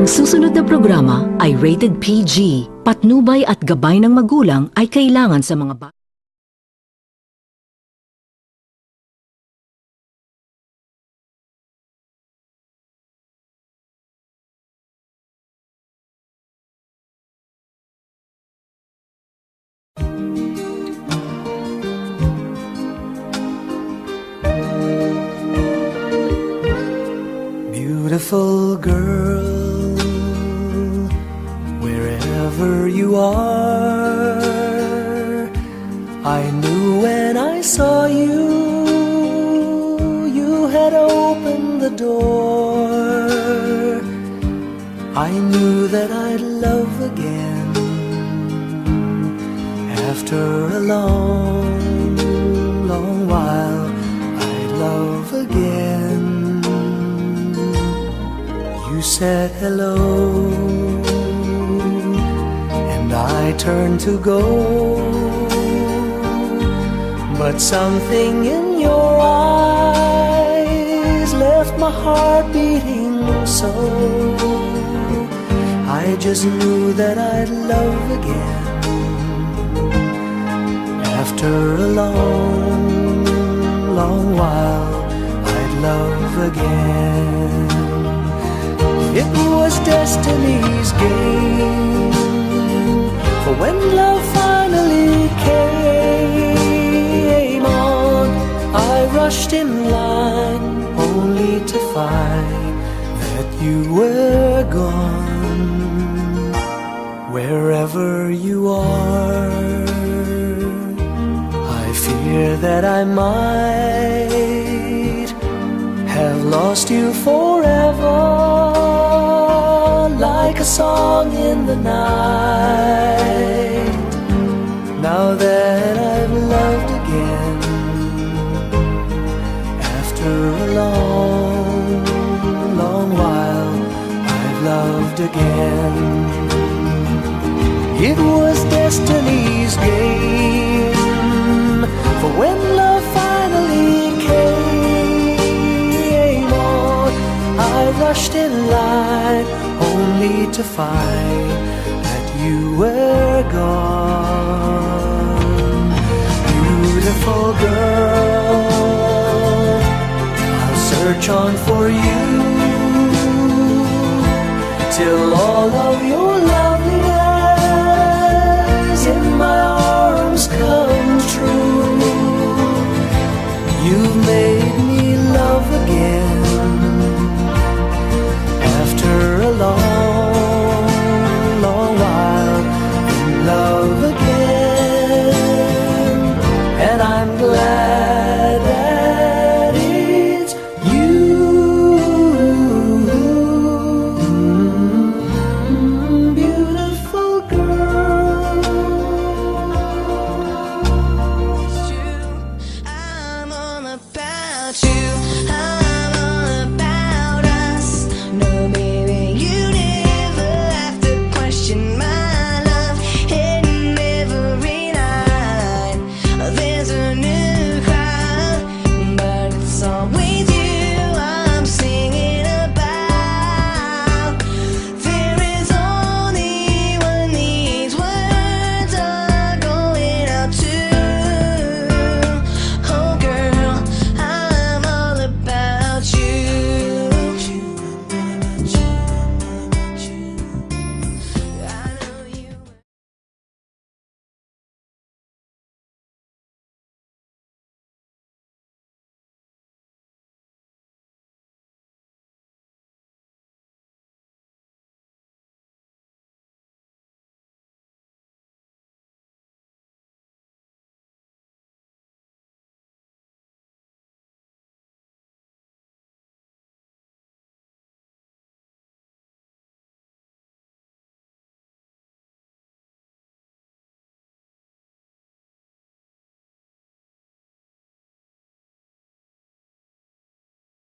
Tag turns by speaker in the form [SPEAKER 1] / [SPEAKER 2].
[SPEAKER 1] Ang susunod na programa ay rated PG. Patnubay at gabay ng magulang ay kailangan sa mga bata.
[SPEAKER 2] Beautiful girl, wherever you are, I knew when I saw you, you had opened the door. I knew that I'd love again after a long, long while. I'd love again. You said hello, and I turned to go, but something in your eyes left my heart beating so. I just knew that I'd love again after a long, long while. I'd love again. It was destiny's game, for when love finally came on, I rushed in line only to find that you were gone. Wherever you are, I fear that I might have lost you forever, like a song in the night. Now that I've loved again, after a long, long while, I've loved again. It was destiny's game, for when love finally came on, I rushed in line only to find that you were gone. Beautiful girl, I'll search on for you till all of your life